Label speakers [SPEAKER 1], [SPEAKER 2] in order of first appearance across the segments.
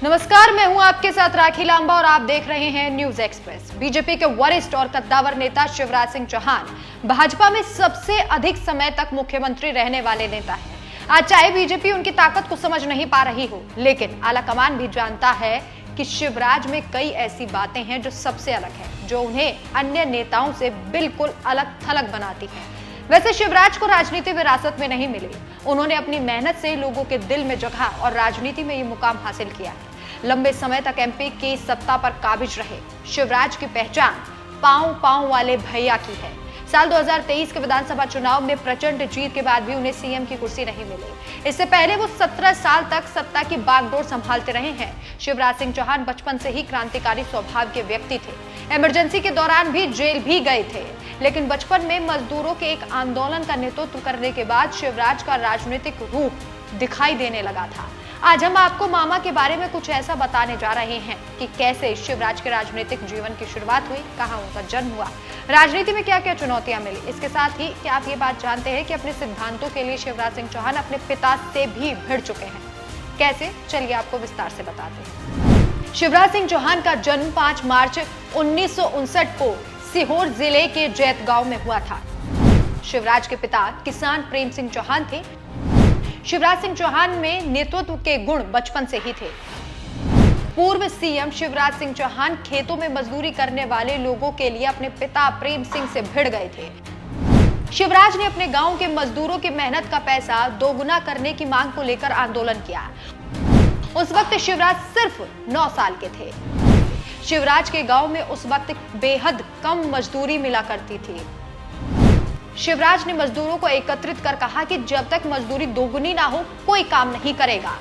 [SPEAKER 1] नमस्कार, मैं हूं आपके साथ राखी लांबा और आप देख रहे हैं न्यूज एक्सप्रेस। बीजेपी के वरिष्ठ और कद्दावर नेता शिवराज सिंह चौहान भाजपा में सबसे अधिक समय तक मुख्यमंत्री रहने वाले नेता हैं। आज चाहे बीजेपी उनकी ताकत को समझ नहीं पा रही हो, लेकिन आलाकमान भी जानता है कि शिवराज में कई ऐसी बातें हैं जो सबसे अलग है, जो उन्हें अन्य नेताओं से बिल्कुल अलग थलग बनाती है। वैसे शिवराज को राजनीति विरासत में नहीं मिली, उन्होंने अपनी मेहनत से लोगों के दिल में जगह और राजनीति में ये मुकाम हासिल किया है। लंबे समय तक एमपी की सत्ता पर काबिज रहे शिवराज की पहचान पांव पांव वाले भैया की है। साल 2023 के विधानसभा चुनाव में प्रचंड जीत के बाद भी उन्हें सीएम की कुर्सी नहीं मिली। इससे पहले वो 17 साल तक सत्ता की बागडोर संभालते रहे हैं। शिवराज सिंह चौहान बचपन से ही क्रांतिकारी स्वभाव के व्यक्ति थे। इमरजेंसी के दौरान भी जेल भी गए थे, लेकिन बचपन में मजदूरों के एक आंदोलन का नेतृत्व करने के बाद शिवराज का राजनीतिक रूप दिखाई देने लगा था। आज हम आपको मामा के बारे में कुछ ऐसा बताने जा रहे हैं कि कैसे शिवराज के राजनीतिक जीवन की शुरुआत हुई, कहां उनका जन्म हुआ, राजनीति में क्या क्या चुनौतियां मिली। इसके साथ ही क्या आप ये बात जानते हैं कि अपने सिद्धांतों के लिए शिवराज सिंह चौहान अपने पिता से भी भिड़ चुके हैं। कैसे, चलिए आपको विस्तार से बताते हैं। शिवराज सिंह चौहान का जन्म 5 मार्च 1959 को सीहोर जिले के जैत गांव में हुआ था। शिवराज के पिता किसान प्रेम सिंह चौहान थे। शिवराज सिंह चौहान में नेतृत्व के गुण बचपन से ही थे। पूर्व सीएम शिवराज सिंह चौहान खेतों में मजदूरी करने वाले लोगों के लिए अपने पिता प्रेम सिंह से भिड़ गए थे। शिवराज ने अपने गांव के मजदूरों की मेहनत का पैसा दोगुना करने की मांग को लेकर आंदोलन किया। उस वक्त शिवराज सिर्फ 9 साल के थे। शिवराज के गांव में उस वक्त बेहद कम मजदूरी मिला करती थी। शिवराज ने मजदूरों को एकत्रित कर कहा कि जब तक मजदूरी दोगुनी ना हो कोई काम नहीं करेगा।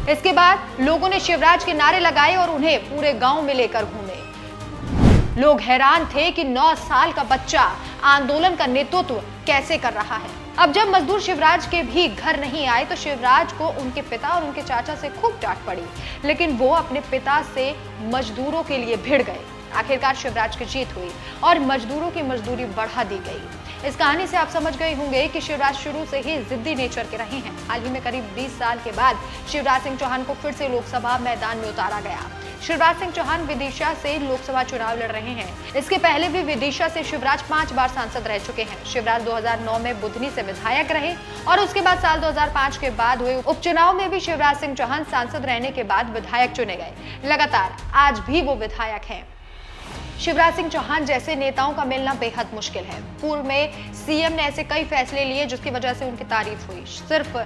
[SPEAKER 1] इसके बाद लोगों ने शिवराज के नारे लगाए और उन्हें पूरे गांव में लेकर घूमे। लोग हैरान थे कि 9 साल का बच्चा आंदोलन का नेतृत्व कैसे कर रहा है। अब जब मजदूर शिवराज के भी घर नहीं आए तो शिवराज को उनके पिता और उनके चाचा से खूब डांट पड़ी, लेकिन वो अपने पिता से मजदूरों के लिए भिड़ गए। आखिरकार शिवराज की जीत हुई और मजदूरों की मजदूरी बढ़ा दी गई। इस कहानी से आप समझ गए होंगे कि शिवराज शुरू से ही जिद्दी नेचर के रहे हैं। हाल ही में करीब 20 साल के बाद शिवराज सिंह चौहान को फिर से लोकसभा मैदान में उतारा गया। शिवराज सिंह चौहान विदिशा से लोकसभा चुनाव लड़ रहे हैं। इसके पहले भी विदिशा से शिवराज 5 बार सांसद रह चुके हैं। शिवराज 2009 में बुधनी से विधायक रहे और उसके बाद साल 2005 के बाद हुए उपचुनाव में भी शिवराज सिंह चौहान सांसद रहने के बाद विधायक चुने गए। लगातार आज भी वो विधायक हैं। शिवराज सिंह चौहान जैसे नेताओं का मिलना बेहद मुश्किल है। पूर्व में सीएम ने ऐसे कई फैसले लिए जिसकी वजह से उनकी तारीफ हुई। सिर्फ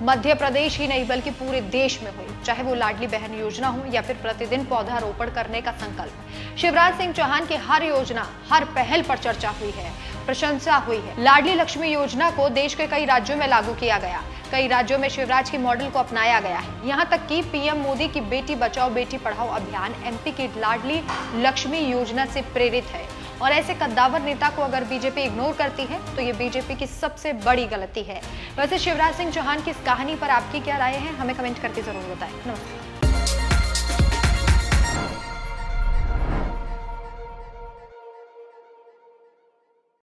[SPEAKER 1] मध्य प्रदेश ही नहीं बल्कि पूरे देश में हुई, चाहे वो लाडली बहन योजना हो या फिर प्रतिदिन पौधारोपण करने का संकल्प। शिवराज सिंह चौहान की हर योजना, हर पहल पर चर्चा हुई है, प्रशंसा हुई है। लाडली लक्ष्मी योजना को देश के कई राज्यों में लागू किया गया। कई राज्यों में शिवराज के मॉडल को अपनाया गया है। यहाँ तक कि पीएम मोदी की बेटी बचाओ बेटी पढ़ाओ अभियान एमपी की लाडली लक्ष्मी योजना से प्रेरित है। और ऐसे कद्दावर नेता को अगर बीजेपी इग्नोर करती है तो ये बीजेपी की सबसे बड़ी गलती है। वैसे शिवराज सिंह चौहान की इस कहानी पर आपकी क्या राय है, हमें कमेंट करके जरूर बताएं। नमस्कार।